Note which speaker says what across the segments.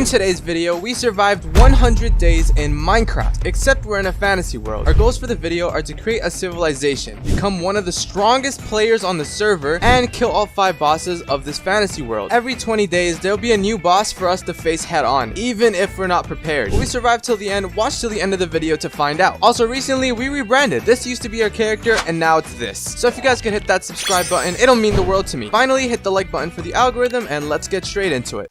Speaker 1: today's video, we survived 100 days in Minecraft, except we're in a fantasy world. Our goals for the video are to create a civilization, become one of the strongest players on the server, and kill all 5 bosses of this fantasy world. Every 20 days, there'll be a new boss for us to face head on, even if we're not prepared. Will we survive till the end? Watch till the end of the video to find out. Also, recently, we rebranded. This used to be our character, and now it's this. So if you guys could hit that subscribe button, it'll mean the world to me. Finally, hit the like button for the algorithm, and let's get straight into it.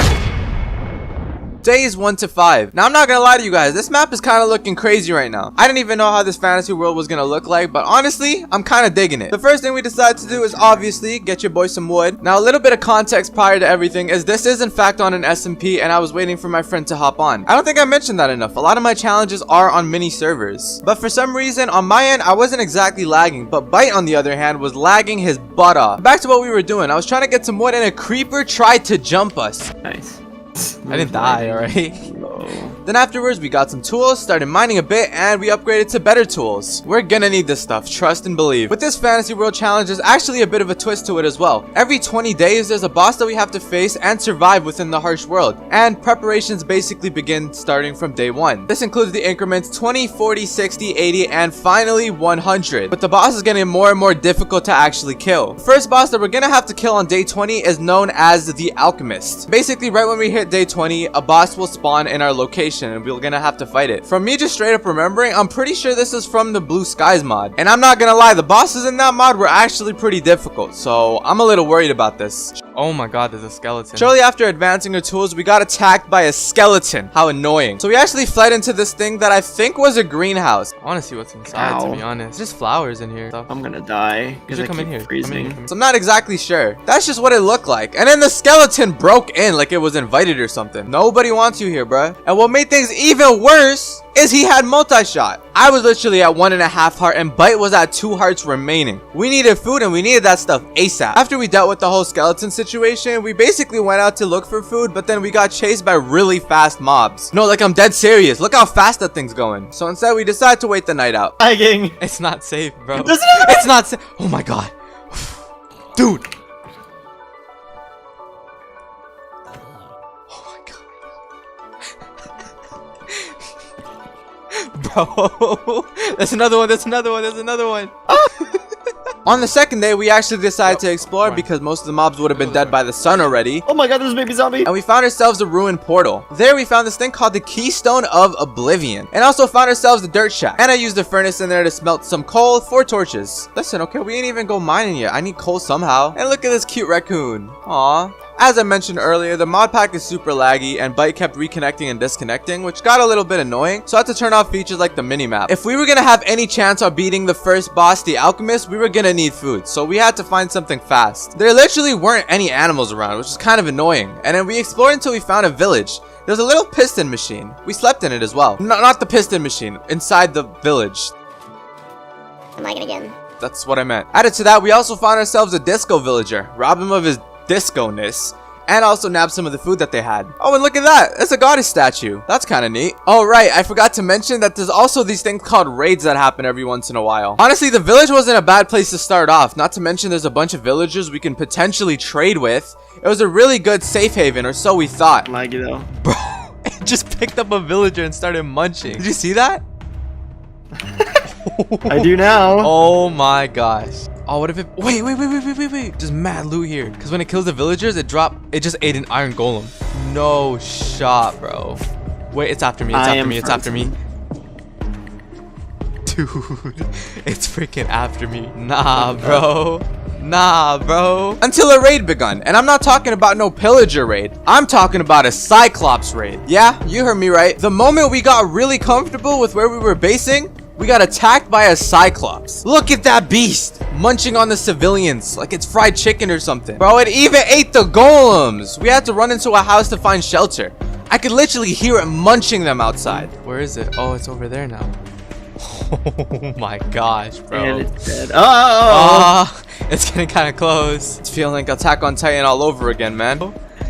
Speaker 1: Days 1 to 5. Now, I'm not gonna lie to you guys, this map is kind of looking crazy right now. I didn't even know how this fantasy world was gonna look like, but honestly, I'm kind of digging it. The first thing we decided to do is obviously get your boy some wood. Now, a little bit of context prior to everything is this is in fact on an SMP, and I was waiting for my friend to hop on. I don't think I mentioned that enough. A lot of my challenges are on mini servers, but for some reason on my end I wasn't exactly lagging, but Byte on the other hand was lagging his butt off. Back to what we were doing. I was trying to get some wood and a creeper tried to jump us.
Speaker 2: Nice.
Speaker 1: I didn't die, alright? Then afterwards, we got some tools, started mining a bit, and we upgraded to better tools. We're gonna need this stuff, trust and believe. With this fantasy world challenge, there's actually a bit of a twist to it as well. Every 20 days, there's a boss that we have to face and survive within the harsh world. And preparations basically begin starting from day 1. This includes the increments 20, 40, 60, 80, and finally 100. But the boss is getting more and more difficult to actually kill. The first boss that we're gonna have to kill on day 20 is known as the Alchemist. Basically, right when we hit day 20, a boss will spawn in our location and we're gonna have to fight it. From me just straight up remembering, I'm pretty sure this is from the Blue Skies mod. And I'm not gonna lie, the bosses in that mod were actually pretty difficult, so I'm a little worried about this. Oh my god, there's a skeleton. Shortly after advancing our tools, we got attacked by a skeleton. How annoying. So we actually fled into this thing that I think was a greenhouse. I want to see what's inside, to be honest. Just flowers in here.
Speaker 2: I'm gonna die because I keep freezing.
Speaker 1: So I'm not exactly sure. That's just what it looked like. And then the skeleton broke in like it was invited or something. Nobody wants you here, bruh. And what made things even worse is he had multi-shot. I was literally at 1.5 heart and Byte was at 2 hearts remaining. We needed food and we needed that stuff ASAP. After we dealt with the whole skeleton situation, we basically went out to look for food, but then we got chased by really fast mobs. No, like I'm dead serious. Look how fast that thing's going. So instead we decided to wait the night out.
Speaker 2: Lagging.
Speaker 1: It's not safe, bro. It's not safe. Oh my god. Dude. Bro, there's another one, there's another one, there's another one. On the second day, we actually decided to explore because most of the mobs would have been dead by the sun already.
Speaker 2: Oh my god, there's a baby zombie.
Speaker 1: And we found ourselves a ruined portal. There we found this thing called the Keystone of Oblivion. And also found ourselves a dirt shack. And I used a furnace in there to smelt some coal, 4 torches. Listen, okay, we ain't even go mining yet. I need coal somehow. And look at this cute raccoon. Aw. As I mentioned earlier, the mod pack is super laggy and Byte kept reconnecting and disconnecting, which got a little bit annoying, so I had to turn off features like the minimap. If we were gonna have any chance of beating the first boss, the Alchemist, we were gonna need food, so we had to find something fast. There literally weren't any animals around, which is kind of annoying, and then we explored until we found a village. There's a little piston machine. We slept in it as well. No, not the piston machine, inside the village.
Speaker 3: I'm lagging again.
Speaker 1: That's what I meant. Added to that, we also found ourselves a disco villager. Rob him of his disco-ness, and also nabbed some of the food that they had. Oh, and look at that, it's a goddess statue. That's kind of neat. Oh right, I forgot to mention that there's also these things called raids that happen every once in a while. Honestly, the village wasn't a bad place to start off, not to mention there's a bunch of villagers we can potentially trade with. It was a really good safe haven, or so we thought.
Speaker 2: Laggy though.
Speaker 1: Bro, it just picked up a villager and started munching. Did you see that?
Speaker 2: I do now.
Speaker 1: Oh my gosh. Oh, what if it... Wait. Just mad loot here. Because when it kills the villagers, it just ate an iron golem. No shot, bro. Wait, it's after me. It's after me. Dude, it's freaking after me. Nah, bro. Until a raid begun. And I'm not talking about no pillager raid. I'm talking about a Cyclops raid. Yeah, you heard me right. The moment we got really comfortable with where we were basing, we got attacked by a Cyclops. Look at that beast munching on the civilians like it's fried chicken or something. Bro, it even ate the golems. We had to run into a house to find shelter. I could literally hear it munching them outside. Where is it? Oh, it's over there now. Oh my gosh, bro.
Speaker 2: And it's dead. Oh!
Speaker 1: It's getting kind of close. It's feeling like Attack on Titan all over again, man.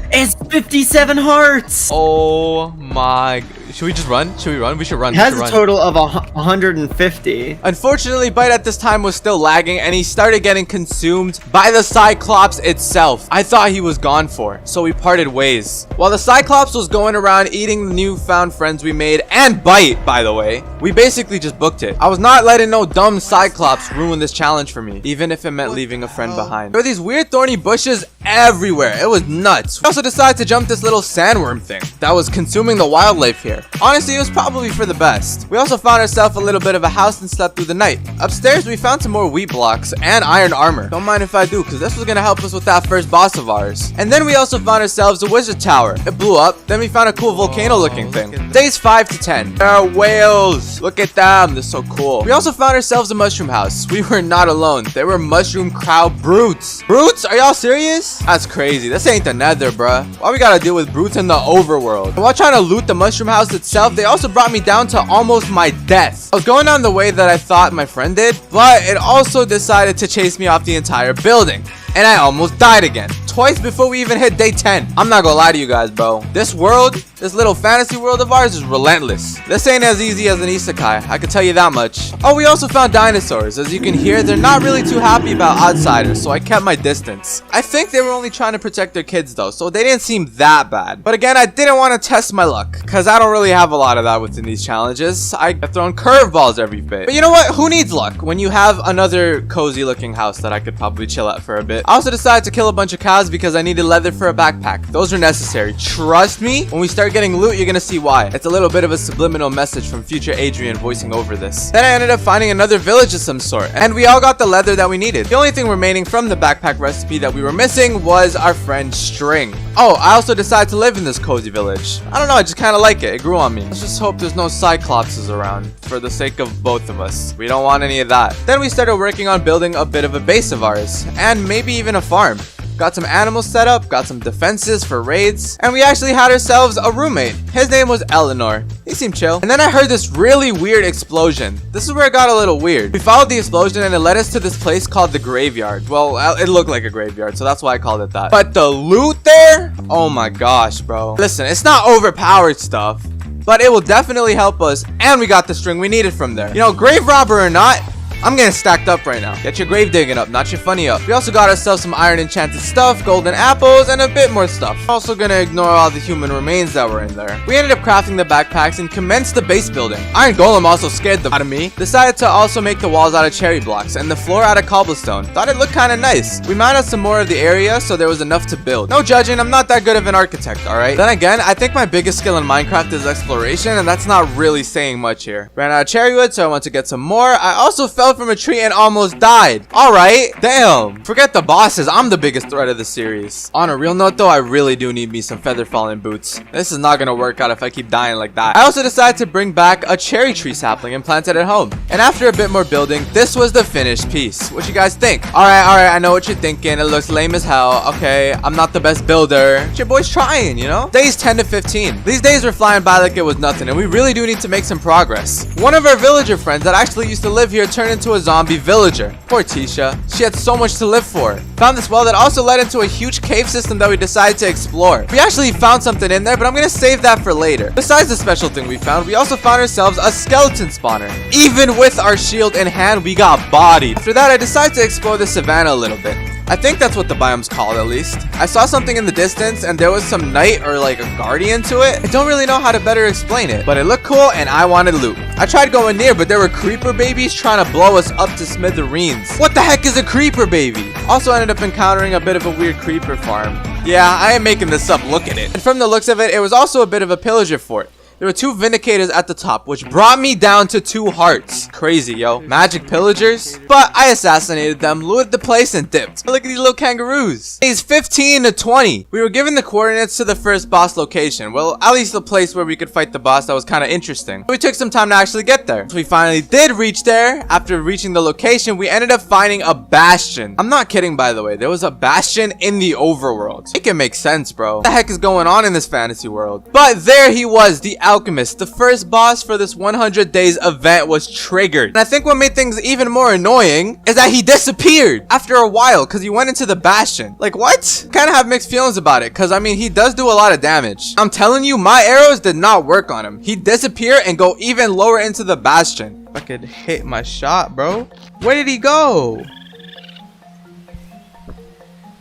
Speaker 2: It's 57 hearts!
Speaker 1: Oh my. Should we just run? Should we run? We should run.
Speaker 2: It has a total of 150.
Speaker 1: Unfortunately, Bite at this time was still lagging and he started getting consumed by the Cyclops itself. I thought he was gone for, so we parted ways. While the Cyclops was going around eating the newfound friends we made, and Bite, by the way, we basically just booked it. I was not letting no dumb Cyclops ruin this challenge for me, even if it meant leaving a friend behind. There were these weird thorny bushes everywhere. It was nuts. We also decided to jump this little sandworm thing that was consuming the wildlife here. Honestly, it was probably for the best. We also found ourselves a little bit of a house and slept through the night. Upstairs, we found some more wheat blocks and iron armor. Don't mind if I do, because this was gonna help us with that first boss of ours. And then we also found ourselves a wizard tower. It blew up. Then we found a cool volcano looking thing. Days 5 to 10. There are whales. Look at them. They're so cool. We also found ourselves a mushroom house. We were not alone. There were mushroom crowd brutes. Brutes? Are y'all serious? That's crazy. This ain't the nether, bruh. Why we gotta deal with brutes in the overworld? And while trying to loot the mushroom house itself, they also brought me down to almost my death. I was going on the way that I thought my friend did, but it also decided to chase me off the entire building. And I almost died again. Twice before we even hit day 10. I'm not gonna lie to you guys, bro. This world, this little fantasy world of ours is relentless. This ain't as easy as an isekai, I can tell you that much. Oh, we also found dinosaurs. As you can hear, they're not really too happy about outsiders, so I kept my distance. I think they were only trying to protect their kids though, so they didn't seem that bad. But again, I didn't want to test my luck, because I don't really have a lot of that within these challenges. I get thrown curveballs every bit. But you know what? Who needs luck when you have another cozy looking house that I could probably chill at for a bit? I also decided to kill a bunch of cows because I needed leather for a backpack. Those are necessary. Trust me, when we start getting loot, you're gonna see why. It's a little bit of a subliminal message from future Adrian voicing over this. Then I ended up finding another village of some sort, and we all got the leather that we needed. The only thing remaining from the backpack recipe that we were missing was our friend String. Oh, I also decided to live in this cozy village. I don't know, I just kind of like it. It grew on me. Let's just hope there's no Cyclopses around for the sake of both of us. We don't want any of that. Then we started working on building a bit of a base of ours, and maybe even a farm. Got some animals set up, got some defenses for raids, and we actually had ourselves a roommate. His name was Eleanor. He seemed chill. And then I heard this really weird explosion. This is where it got a little weird. We followed the explosion and it led us to this place called the graveyard. Well, it looked like a graveyard, so that's why I called it that. But the loot there? Oh my gosh, bro. Listen, it's not overpowered stuff, but it will definitely help us, and we got the string we needed from there. You know, grave robber or not, I'm getting stacked up right now. Get your grave digging up, not your funny up. We also got ourselves some iron enchanted stuff, golden apples, and a bit more stuff. Also gonna ignore all the human remains that were in there. We ended up crafting the backpacks and commenced the base building. Iron Golem also scared the out of me. Decided to also make the walls out of cherry blocks and the floor out of cobblestone. Thought it looked kind of nice. We mined out some more of the area, so there was enough to build. No judging, I'm not that good of an architect, alright? Then again, I think my biggest skill in Minecraft is exploration, and that's not really saying much here. Ran out of cherry wood, so I went to get some more. I also fell from a tree and almost died. Alright, damn. Forget the bosses, I'm the biggest threat of the series. On a real note though, I really do need me some feather falling boots. This is not gonna work out if I keep dying like that. I also decided to bring back a cherry tree sapling and plant it at home. And after a bit more building, this was the finished piece. What you guys think? Alright, I know what you're thinking. It looks lame as hell. Okay, I'm not the best builder. But your boy's trying, you know? Days 10 to 15. These days were flying by like it was nothing, and we really do need to make some progress. One of our villager friends that actually used to live here turned into a zombie villager. Poor Tisha. She had so much to live for. Found this well that also led into a huge cave system that we decided to explore. We actually found something in there, but I'm gonna save that for later. Besides the special thing we found, we also found ourselves a skeleton spawner. Even with our shield in hand, we got bodied. After that, I decided to explore the savannah a little bit. I think that's what the biome's called, at least. I saw something in the distance and there was some knight or like a guardian to it. I don't really know how to better explain it, but it looked cool and I wanted loot. I tried going near, but there were creeper babies trying to blow us up to smithereens. What the heck is a creeper baby? Also ended up encountering a bit of a weird creeper farm. Yeah, I am making this up, look at it. And from the looks of it, it was also a bit of a pillager fort. There were 2 vindicators at the top, which brought me down to 2 hearts. Crazy, yo. Magic pillagers. But I assassinated them, looted the place, and dipped. Look at these little kangaroos. Days 15 to 20. We were given the coordinates to the first boss location. Well, at least the place where we could fight the boss that was kind of interesting. We took some time to actually get there. So we finally did reach there. After reaching the location, we ended up finding a bastion. I'm not kidding, by the way. There was a bastion in the overworld. It can make sense, bro. What the heck is going on in this fantasy world? But there he was, the Alchemist, the first boss for this 100 days event, was triggered. And I think what made things even more annoying is that he disappeared after a while because he went into the Bastion. Like, what? Kind of have mixed feelings about it because, I mean, he does do a lot of damage. I'm telling you, my arrows did not work on him. He'd disappear and go even lower into the Bastion. If I could hit my shot, bro. Where did he go?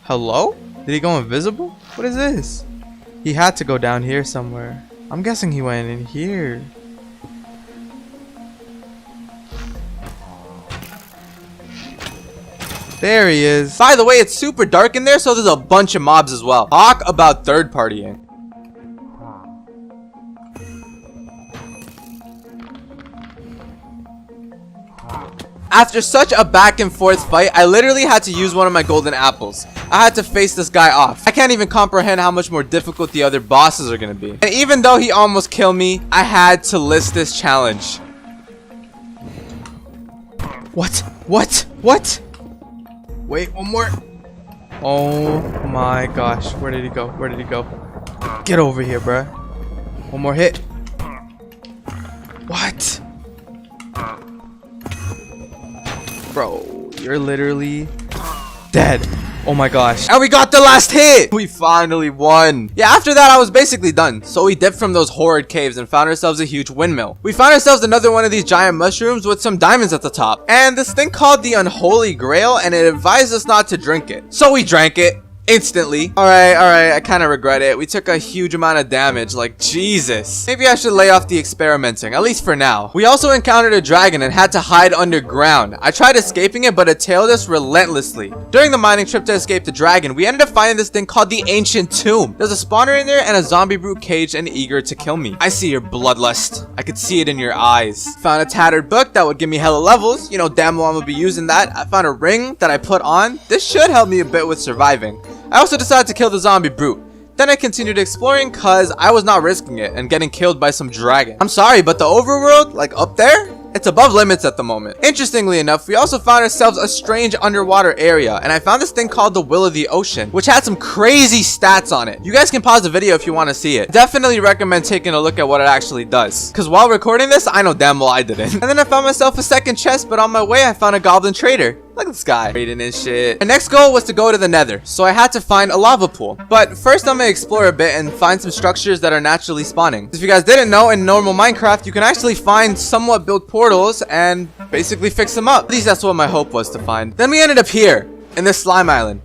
Speaker 1: Hello? Did he go invisible? What is this? He had to go down here somewhere. I'm guessing he went in here. There he is. By the way, it's super dark in there, so there's a bunch of mobs as well. Talk about third partying. After such a back and forth fight, I literally had to use one of my golden apples. I had to face this guy off. I can't even comprehend how much more difficult the other bosses are gonna be. And even though he almost killed me, I had to list this challenge. What? What? What? Wait, one more. Oh my gosh. Where did he go? Where did he go? Get over here, bruh. One more hit. What? Bro, you're literally dead. Oh my gosh. And we got the last hit. We finally won. Yeah, after that, I was basically done. So we dipped from those horrid caves and found ourselves a huge windmill. We found ourselves another one of these giant mushrooms with some diamonds at the top. And this thing called the Unholy Grail, and it advised us not to drink it. So we drank it. Instantly. Alright, I kind of regret it. We took a huge amount of damage, like Jesus. Maybe I should lay off the experimenting, at least for now. We also encountered a dragon and had to hide underground. I tried escaping it, but it tailed us relentlessly. During the mining trip to escape the dragon, we ended up finding this thing called the Ancient Tomb. There's a spawner in there and a zombie brute caged and eager to kill me. I see your bloodlust. I could see it in your eyes. Found a tattered book that would give me hella levels. You know, damn well I'm gonna be using that. I found a ring that I put on. This should help me a bit with surviving. I also decided to kill the zombie brute. Then I continued exploring cause I was not risking it and getting killed by some dragon. I'm sorry, but the overworld, like up there, it's above limits at the moment. Interestingly enough, we also found ourselves a strange underwater area, and I found this thing called the Will of the Ocean, which had some crazy stats on it. You guys can pause the video if you want to see it. Definitely recommend taking a look at what it actually does, because while recording this, I know damn well I didn't. And then I found myself a second chest, but on my way I found a goblin trader. Look at this guy trading and shit. My next goal was to go to the Nether, so I had to find a lava pool. But first I'm gonna explore a bit and find some structures that are naturally spawning. If you guys didn't know, in normal Minecraft, you can actually find somewhat built portals and basically fix them up. At least that's what my hope was to find. Then we ended up here, in this slime island.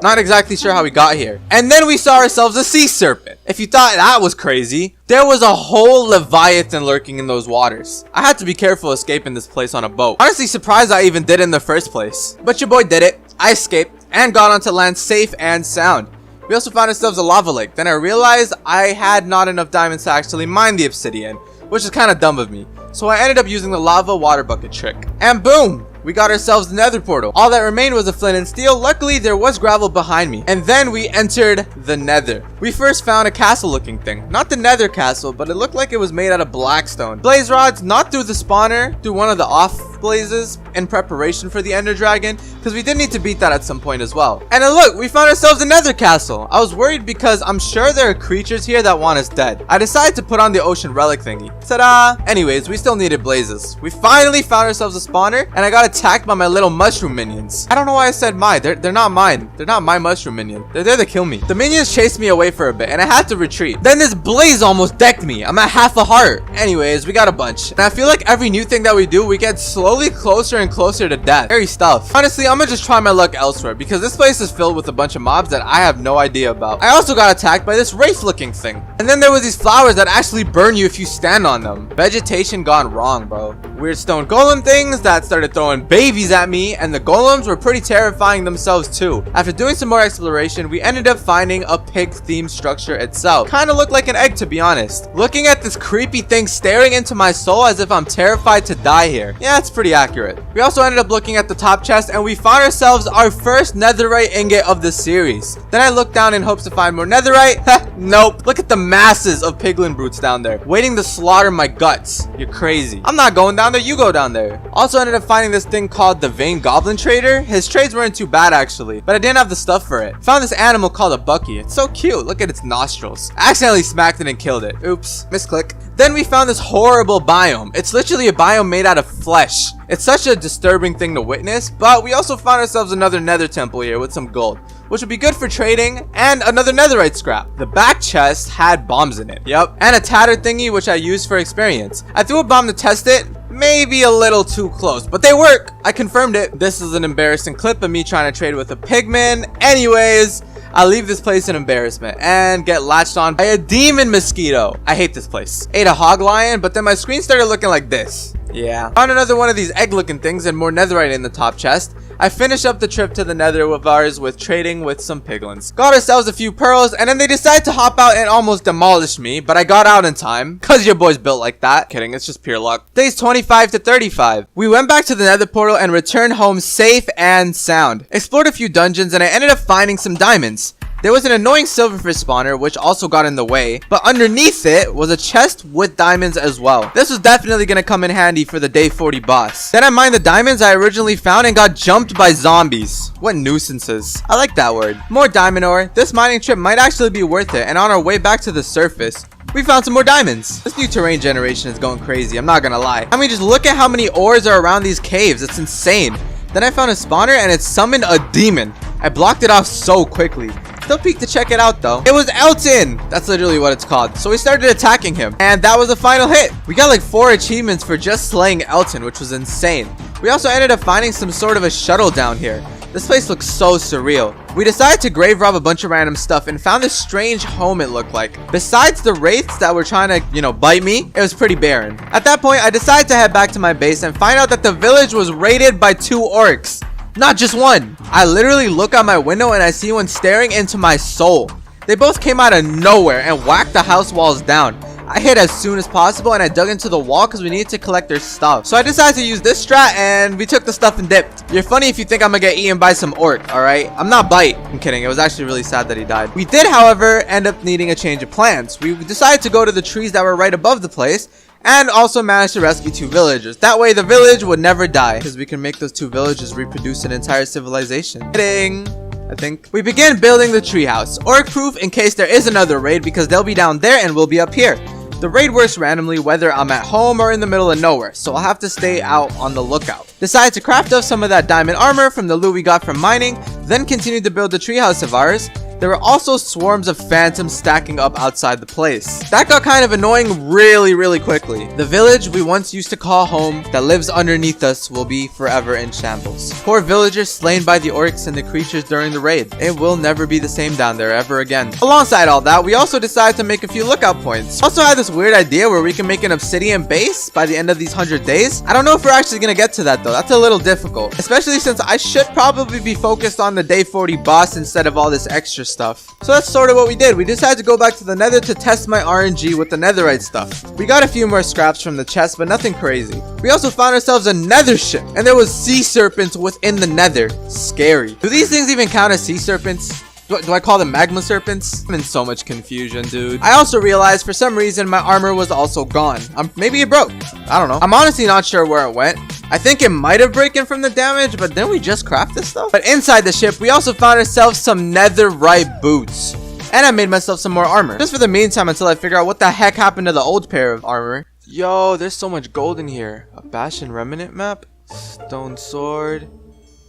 Speaker 1: Not exactly sure how we got here. And then we saw ourselves a sea serpent. If you thought that was crazy, there was a whole Leviathan lurking in those waters. I had to be careful escaping this place on a boat. Honestly surprised I even did it in the first place. But your boy did it. I escaped and got onto land safe and sound. We also found ourselves a lava lake. Then I realized I had not enough diamonds to actually mine the obsidian, which is kind of dumb of me. So I ended up using the lava water bucket trick. And boom! We got ourselves the nether portal. All that remained was a flint and steel. Luckily, there was gravel behind me. And then we entered the nether. We first found a castle looking thing. Not the nether castle, but it looked like it was made out of blackstone. Blaze rods, not through the spawner, through one of the off blazes in preparation for the ender dragon, because we did need to beat that at some point as well. And then look, we found ourselves a nether castle. I was worried because I'm sure there are creatures here that want us dead. I decided to put on the ocean relic thingy. Ta-da! Anyways, we still needed blazes. We finally found ourselves a spawner, and I got attacked by my little mushroom minions. I don't know why I said mine. They're not mine. They're not my mushroom minion. They're there to kill me. The minions chased me away for a bit, and I had to retreat. Then this blaze almost decked me. I'm at half a heart. Anyways, we got a bunch. And I feel like every new thing that we do, we get slowly closer and closer to death. Scary stuff. Honestly, I'm gonna just try my luck elsewhere, because this place is filled with a bunch of mobs that I have no idea about. I also got attacked by this wraith looking thing. And then there was these flowers that actually burn you if you stand on them. Vegetation gone wrong, bro. Weird stone golem things that started throwing babies at me, and the golems were pretty terrifying themselves too. After doing some more exploration, we ended up finding a pig themed structure itself. Kind of looked like an egg, to be honest. Looking at this creepy thing staring into my soul as if I'm terrified to die here. Yeah, it's pretty accurate. We also ended up looking at the top chest, and we found ourselves our first netherite ingot of the series. Then I looked down in hopes to find more netherite. Nope. Look at the masses of piglin brutes down there, waiting to slaughter my guts. You're crazy. I'm not going down there, you go down there. Also ended up finding this thing called the Vein Goblin Trader. His trades weren't too bad actually, but I didn't have the stuff for it. Found this animal called a Bucky. It's so cute. Look at its nostrils. I accidentally smacked it and killed it. Oops. Misclick. Then we found this horrible biome. It's literally a biome made out of flesh. It's such a disturbing thing to witness, but we also found ourselves another nether temple here with some gold, which would be good for trading, and another netherite scrap. The back chest had bombs in it, yep, and a tattered thingy which I used for experience. I threw a bomb to test it, maybe a little too close, but they work. I confirmed it. This is an embarrassing clip of me trying to trade with a pigman. Anyways, I leave this place in embarrassment and get latched on by a demon mosquito. I hate this place. Ate a hog lion, but then my screen started looking like this. Yeah. Found another one of these egg looking things and more netherite in the top chest. I finished up the trip to the nether of ours with trading with some piglins. Got ourselves a few pearls, and then they decided to hop out and almost demolish me, but I got out in time, cause your boy's built like that. Kidding, it's just pure luck. Days 25 to 35. We went back to the nether portal and returned home safe and sound. Explored a few dungeons and I ended up finding some diamonds. There was an annoying silverfish spawner which also got in the way, but underneath it was a chest with diamonds as well. This was definitely gonna come in handy for the day 40 boss. Then I mined the diamonds I originally found and got jumped by zombies. What nuisances. I like that word. More diamond ore. This mining trip might actually be worth it, and on our way back to the surface, we found some more diamonds. This new terrain generation is going crazy, I'm not gonna lie. I mean, just look at how many ores are around these caves. It's insane. Then I found a spawner and it summoned a demon. I blocked it off so quickly. Still peeked to check it out though. It was Elton! That's literally what it's called. So we started attacking him, and that was the final hit. We got like 4 achievements for just slaying Elton, which was insane. We also ended up finding some sort of a shuttle down here. This place looks so surreal. We decided to grave rob a bunch of random stuff and found this strange home it looked like. Besides the wraiths that were trying to, bite me, it was pretty barren. At that point, I decided to head back to my base and find out that the village was raided by 2 orcs. Not just one. I literally look out my window and I see one staring into my soul. They both came out of nowhere and whacked the house walls down. I hid as soon as possible and I dug into the wall because we needed to collect their stuff. So I decided to use this strat and we took the stuff and dipped. You're funny if you think I'm gonna get eaten by some orc, alright? I'm not bite. I'm kidding. It was actually really sad that he died. We did, however, end up needing a change of plans. We decided to go to the trees that were right above the place and also managed to rescue 2 villagers. That way the village would never die because we can make those 2 villages reproduce an entire civilization. Kidding. I think. We begin building the treehouse, orc proof in case there is another raid because they'll be down there and we'll be up here. The raid works randomly whether I'm at home or in the middle of nowhere, so I'll have to stay out on the lookout. Decided to craft up some of that diamond armor from the loot we got from mining, then continued to build the treehouse of ours. There were also swarms of phantoms stacking up outside the place. That got kind of annoying really quickly. The village we once used to call home that lives underneath us will be forever in shambles. Poor villagers slain by the orcs and the creatures during the raid. It will never be the same down there ever again. Alongside all that, we also decided to make a few lookout points. Also had this weird idea where we can make an obsidian base by the end of these 100 days. I don't know if we're actually gonna get to that though. That's a little difficult, especially since I should probably be focused on the day 40 boss instead of all this extra stuff. So that's sort of what we did. We decided to go back to the nether to test my RNG with the netherite stuff. We got a few more scraps from the chest, but nothing crazy. We also found ourselves a nether ship, and there was sea serpents within the nether. Scary. Do these things even count as sea serpents? Do I call them magma serpents? I'm in so much confusion, dude. I also realized for some reason my armor was also gone. Maybe it broke. I don't know. I'm honestly not sure where it went. I think it might have broken from the damage, but didn't we just craft this stuff? But inside the ship, we also found ourselves some netherite boots. And I made myself some more armor. Just for the meantime until I figure out what the heck happened to the old pair of armor. Yo, there's so much gold in here. A Bastion Remnant map? Stone sword.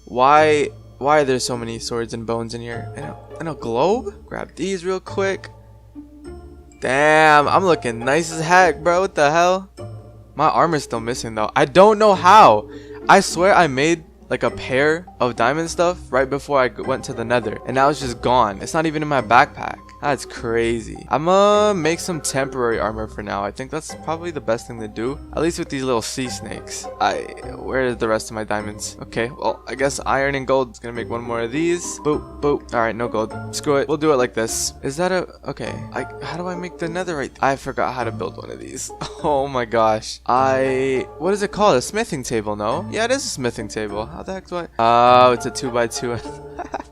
Speaker 1: Why are there so many swords and bones in here? And a globe? Grab these real quick. Damn, I'm looking nice as heck, bro. What the hell? My armor's still missing though. I don't know how. I swear I made like a pair of diamond stuff right before I went to the nether, and now it's just gone. It's not even in my backpack. That's crazy. I'm gonna make some temporary armor for now. I think that's probably the best thing to do, at least with these little sea snakes. Where is the rest of my diamonds? Okay, well, I guess iron and gold is gonna make one more of these. Boop, boop. All right, no gold. Screw it. We'll do it like this. Is that okay? How do I make the netherite? I forgot how to build one of these. Oh my gosh. What is it called? A smithing table? No? Yeah, it is a smithing table. How the heck do I? Oh, it's a 2x2.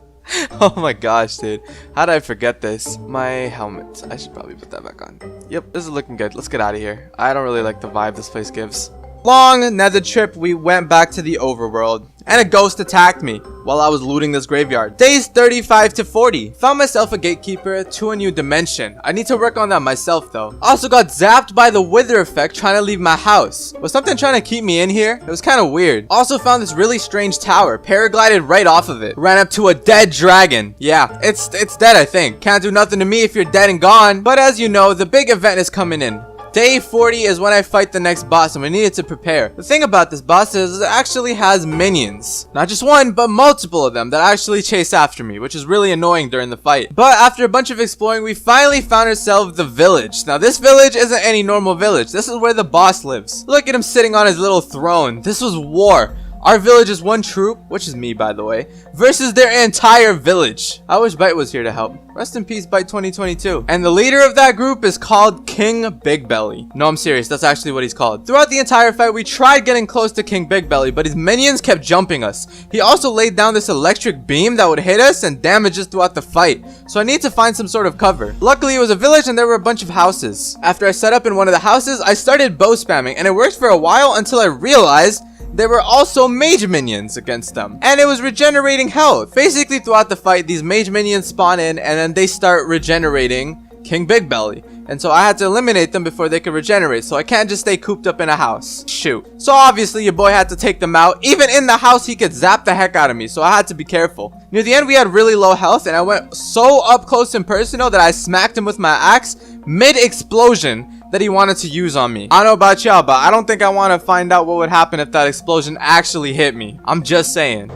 Speaker 1: Oh my gosh, dude. How did I forget this? My helmet. I should probably put that back on. Yep, this is looking good. Let's get out of here. I don't really like the vibe this place gives. Long nether trip, we went back to the overworld, and a ghost attacked me. while I was looting this graveyard. Days 35 to 40. Found myself a gatekeeper to a new dimension. I need to work on that myself though. Also got zapped by the wither effect trying to leave my house. Was something trying to keep me in here? It was kind of weird. Also found this really strange tower. Paraglided right off of it. Ran up to a dead dragon. Yeah, it's dead I think. Can't do nothing to me if you're dead and gone. But as you know, the big event is coming in. Day 40 is when I fight the next boss and we needed to prepare. The thing about this boss is it actually has minions. Not just one, but multiple of them that actually chase after me, which is really annoying during the fight. But after a bunch of exploring, we finally found ourselves the village. Now this village isn't any normal village. This is where the boss lives. Look at him sitting on his little throne. This was war. Our village is one troop, which is me by the way, versus their entire village. I wish Byte was here to help. Rest in peace, Byte 2022. And the leader of that group is called King Big Belly. No, I'm serious. That's actually what he's called. Throughout the entire fight, we tried getting close to King Big Belly, but his minions kept jumping us. He also laid down this electric beam that would hit us and damage us throughout the fight. So I need to find some sort of cover. Luckily, it was a village and there were a bunch of houses. After I set up in one of the houses, I started bow spamming and it worked for a while until I realized there were also mage minions against them, and it was regenerating health. Basically throughout the fight, these mage minions spawn in and then they start regenerating King Big Belly, and so I had to eliminate them before they could regenerate, so I can't just stay cooped up in a house. Shoot. So obviously your boy had to take them out. Even in the house he could zap the heck out of me, so I had to be careful. Near the end we had really low health and I went so up close and personal that I smacked him with my axe mid-explosion that he wanted to use on me. I don't know about y'all, but I don't think I want to find out what would happen if that explosion actually hit me. I'm just saying.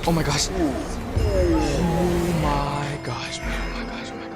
Speaker 1: Oh my gosh.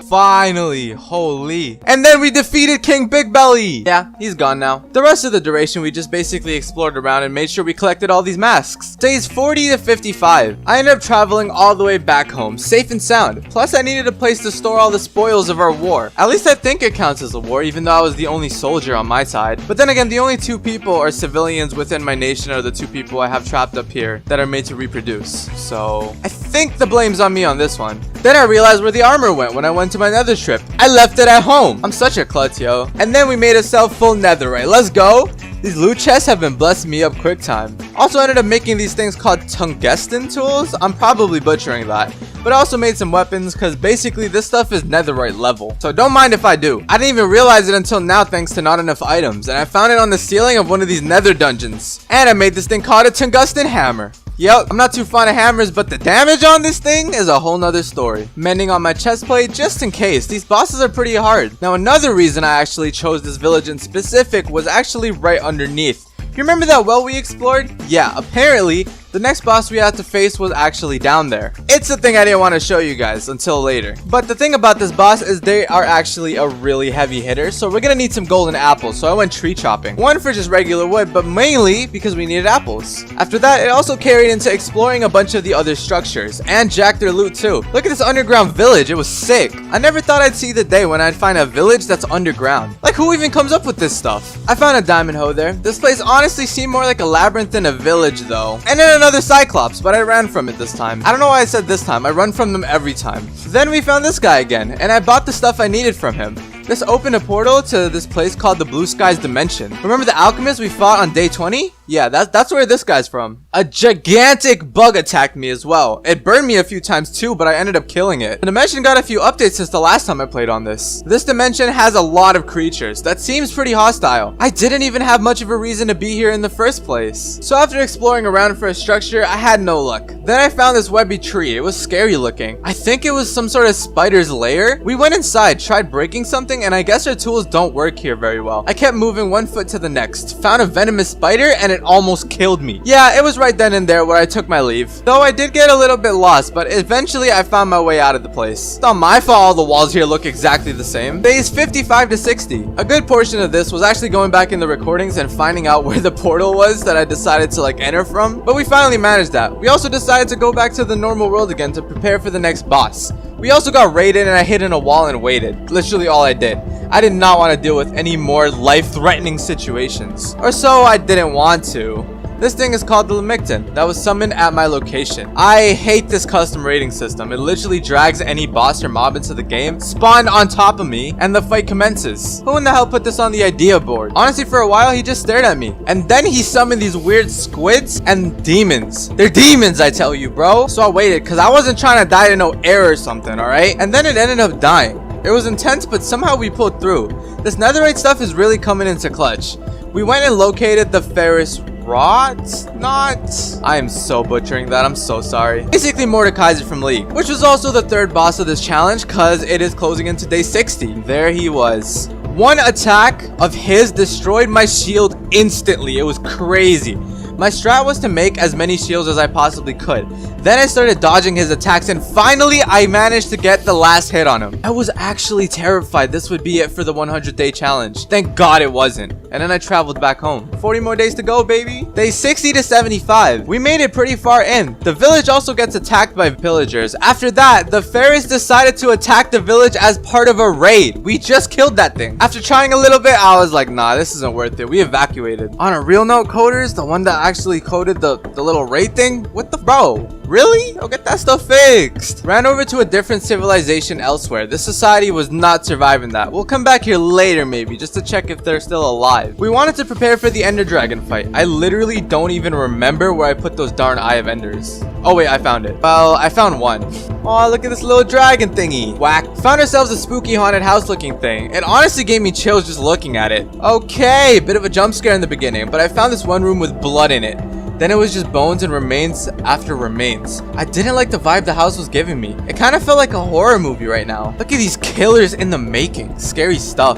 Speaker 1: Finally, holy. And then we defeated King Big Belly. Yeah, he's gone now. The rest of the duration, we just basically explored around and made sure we collected all these masks. Days 40 to 55. I ended up traveling all the way back home, safe and sound. Plus, I needed a place to store all the spoils of our war. At least I think it counts as a war, even though I was the only soldier on my side. But then again, the only two people or civilians within my nation are the two people I have trapped up here that are made to reproduce. So, I think the blame's on me on this one. Then I realized where the armor went when I went to my nether trip. I left it at home. I'm such a klutz, yo. And then we made ourselves full netherite. Let's go. These loot chests have been blessing me up quick time. Also ended up making these things called tungsten tools. I'm probably butchering that. But I also made some weapons because basically this stuff is netherite level. So don't mind if I do. I didn't even realize it until now thanks to not enough items. And I found it on the ceiling of one of these nether dungeons. And I made this thing called a tungsten hammer. Yep, I'm not too fond of hammers, but the damage on this thing is a whole nother story. Mending on my chest plate just in case. These bosses are pretty hard. Now another reason I actually chose this village in specific was actually right underneath. You remember that well we explored? Yeah, apparently the next boss we had to face was actually down there. It's a thing I didn't want to show you guys until later. But the thing about this boss is they are actually a really heavy hitter, so we're gonna need some golden apples, so I went tree chopping. One for just regular wood, but mainly because we needed apples. After that, it also carried into exploring a bunch of the other structures, and jacked their loot too. Look at this underground village, it was sick. I never thought I'd see the day when I'd find a village that's underground. Like, who even comes up with this stuff? I found a diamond hoe there. This place honestly seemed more like a labyrinth than a village though. And then another cyclops, but I ran from it this time. I don't know why I said this time. I run from them every time. Then we found this guy again, and I bought the stuff I needed from him. This opened a portal to this place called the Blue Skies Dimension. Remember the alchemist we fought on day 20? Yeah, that's where this guy's from. A gigantic bug attacked me as well. It burned me a few times too, but I ended up killing it. The dimension got a few updates since the last time I played on this. This dimension has a lot of creatures. That seems pretty hostile. I didn't even have much of a reason to be here in the first place. So after exploring around for a structure, I had no luck. Then I found this webby tree. It was scary looking. I think it was some sort of spider's lair. We went inside, tried breaking something, and I guess our tools don't work here very well. I kept moving one foot to the next. Found a venomous spider and it almost killed me. Yeah, it was right then and there where I took my leave. Though I did get a little bit lost, but eventually I found my way out of the place. It's not my fault all the walls here look exactly the same. Days 55 to 60. A good portion of this was actually going back in the recordings and finding out where the portal was that I decided to enter from. But we finally managed that. We also decided to go back to the normal world again to prepare for the next boss. We also got raided and I hid in a wall and waited. Literally all I did. I did not want to deal with any more life-threatening situations. Or so I didn't want to. This thing is called the Lamictin that was summoned at my location. I hate this custom rating system. It literally drags any boss or mob into the game, spawn on top of me, and the fight commences. Who in the hell put this on the idea board? Honestly, for a while, he just stared at me. And then he summoned these weird squids and demons. They're demons, I tell you, bro. So I waited because I wasn't trying to die to no air or something, alright? And then it ended up dying. It was intense, but somehow we pulled through. This netherite stuff is really coming into clutch. We went and located the Ferris Rot? I am so butchering that. I'm so sorry. Basically Mordekaiser from League, which was also the third boss of this challenge because it is closing into day 60. There he was. One attack of his destroyed my shield instantly. It was crazy. My strat was to make as many shields as I possibly could. Then I started dodging his attacks and finally I managed to get the last hit on him. I was actually terrified this would be it for the 100-day challenge. Thank God it wasn't. And then I traveled back home. 40 more days to go, baby. Day 60 to 75. We made it pretty far in. The village also gets attacked by pillagers. After that, the Ferris decided to attack the village as part of a raid. We just killed that thing. After trying a little bit, I was like, nah, this isn't worth it. We evacuated. On a real note, coders, the one that actually coded the little raid thing, what the bro? Really? I'll get that stuff fixed. Ran over to a different civilization elsewhere. This society was not surviving that. We'll come back here later maybe just to check if they're still alive. We wanted to prepare for the Ender Dragon fight. I literally don't even remember where I put those darn Eye of Enders. Oh wait, I found it. Well, I found one. Oh, look at this little dragon thingy. Whack. Found ourselves a spooky haunted house looking thing. It honestly gave me chills just looking at it. Okay, bit of a jump scare in the beginning, but I found this one room with blood in it. Then it was just bones and remains after remains. I didn't like the vibe the house was giving me. It kind of felt like a horror movie right now. Look at these killers in the making. Scary stuff.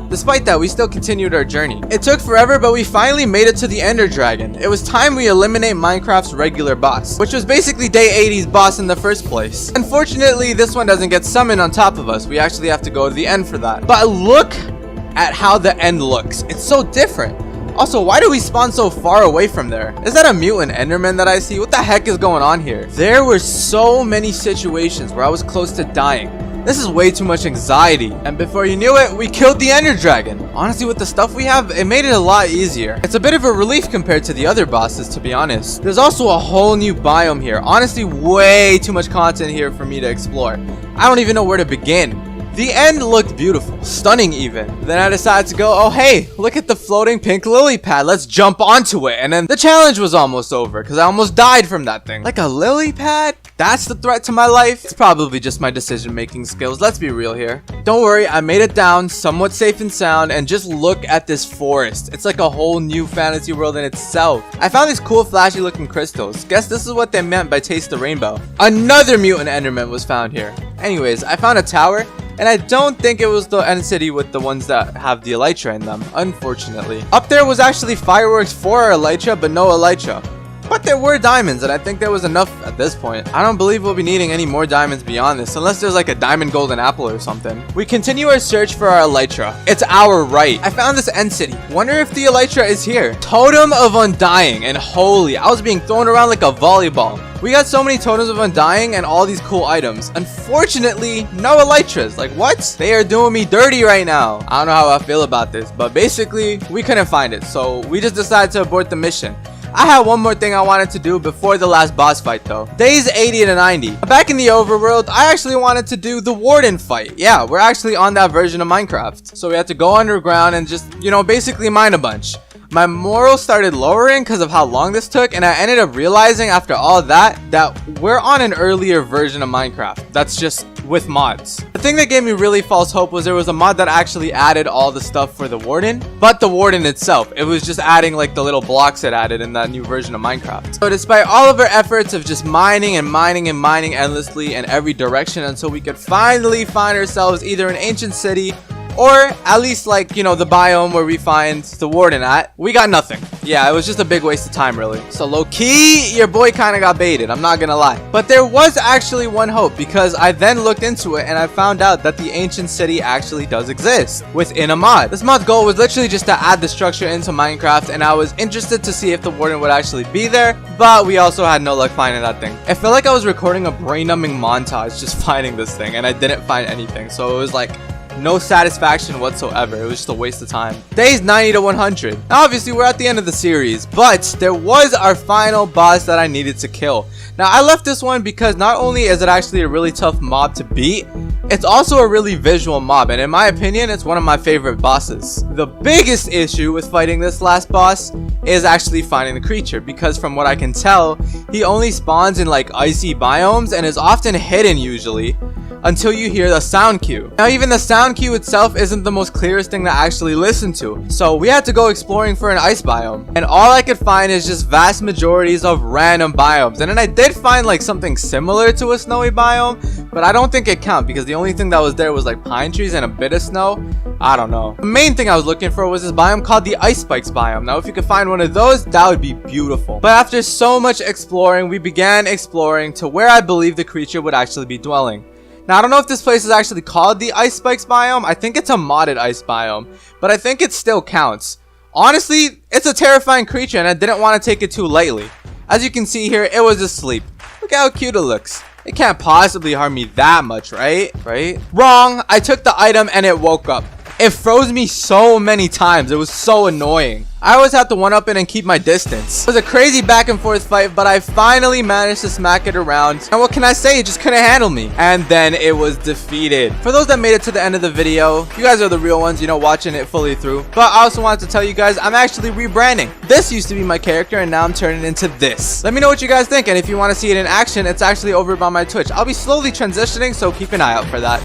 Speaker 1: Despite that, we still continued our journey. It took forever, but we finally made it to the Ender Dragon. It was time we eliminate Minecraft's regular boss, which was basically day 80's boss in the first place. Unfortunately, this one doesn't get summoned on top of us. We actually have to go to the end for that. But look at how the end looks. It's so different. Also, why do we spawn so far away from there? Is that a mutant enderman that I see? What the heck is going on here? There were so many situations where I was close to dying. This is way too much anxiety. And before you knew it, we killed the Ender Dragon. Honestly, with the stuff we have, it made it a lot easier. It's a bit of a relief compared to the other bosses, to be honest. There's also a whole new biome here. Honestly, way too much content here for me to explore. I don't even know where to begin. The end looked beautiful, stunning even. Then I decided to go, oh hey, look at the floating pink lily pad, let's jump onto it. And then the challenge was almost over because I almost died from that thing. Like a lily pad? That's the threat to my life? It's probably just my decision making skills, let's be real here. Don't worry, I made it down, somewhat safe and sound, and just look at this forest. It's like a whole new fantasy world in itself. I found these cool flashy looking crystals. Guess this is what they meant by taste the rainbow. Another mutant enderman was found here. Anyways, I found a tower. And I don't think it was the end city with the ones that have the elytra in them, unfortunately. Up there was actually fireworks for our elytra, but no elytra. But there were diamonds, and I think there was enough at this point. I don't believe we'll be needing any more diamonds beyond this, unless there's like a diamond golden apple or something. We continue our search for our elytra. It's our right. I found this end city. Wonder if the elytra is here. Totem of Undying, and holy, I was being thrown around like a volleyball. We got so many totems of Undying and all these cool items. Unfortunately, no elytras. Like what? They are doing me dirty right now. I don't know how I feel about this, but basically, we couldn't find it. So we just decided to abort the mission. I had one more thing I wanted to do before the last boss fight though. Days 80 to 90. Back in the overworld, I actually wanted to do the warden fight. Yeah, we're actually on that version of Minecraft. So we had to go underground and just, you know, basically mine a bunch. My morale started lowering because of how long this took, and I ended up realizing after all that we're on an earlier version of Minecraft that's just with mods. The thing that gave me really false hope was there was a mod that actually added all the stuff for the warden, but the warden itself, it was just adding like the little blocks it added in that new version of Minecraft. So despite all of our efforts of just mining and mining and mining endlessly in every direction until we could finally find ourselves either an ancient city or at least like, you know, the biome where we find the warden at, we got nothing. Yeah, it was just a big waste of time really. So low-key, your boy kind of got baited, I'm not gonna lie. But there was actually one hope because I then looked into it and I found out that the ancient city actually does exist within a mod. This mod's goal was literally just to add the structure into Minecraft, and I was interested to see if the warden would actually be there, but we also had no luck finding that thing. I felt like I was recording a brain-numbing montage just finding this thing and I didn't find anything. So it was like, no satisfaction whatsoever. It was just a waste of time. Days 90 to 100. Now, obviously, we're at the end of the series, but there was our final boss that I needed to kill. Now, I left this one because not only is it actually a really tough mob to beat, it's also a really visual mob, and in my opinion, it's one of my favorite bosses. The biggest issue with fighting this last boss is actually finding the creature, because from what I can tell, he only spawns in like icy biomes and is often hidden usually until you hear the sound cue. Now, even the sound cue itself isn't the most clearest thing to actually listen to, so we had to go exploring for an ice biome, and all I could find is just vast majorities of random biomes. And then I did find like something similar to a snowy biome, but I don't think it counts because the only thing that was there was like pine trees and a bit of snow. I don't know. The main thing I was looking for was this biome called the Ice Spikes biome. Now, if you could find one of those, that would be beautiful. But after so much exploring, we began exploring to where I believe the creature would actually be dwelling. Now, I don't know if this place is actually called the Ice Spikes biome. I think it's a modded ice biome, but I think it still counts. Honestly, it's a terrifying creature and I didn't want to take it too lightly. As you can see here, it was asleep. Look how cute it looks. It can't possibly harm me that much, right? Wrong. I took the item and it woke up. It froze me so many times. It was so annoying. I always have to one-up it and keep my distance. It was a crazy back and forth fight, but I finally managed to smack it around. And what can I say? It just couldn't handle me. And then it was defeated. For those that made it to the end of the video, you guys are the real ones, you know, watching it fully through. But I also wanted to tell you guys, I'm actually rebranding. This used to be my character, and now I'm turning into this. Let me know what you guys think, and if you want to see it in action, it's actually over by my Twitch. I'll be slowly transitioning, so keep an eye out for that.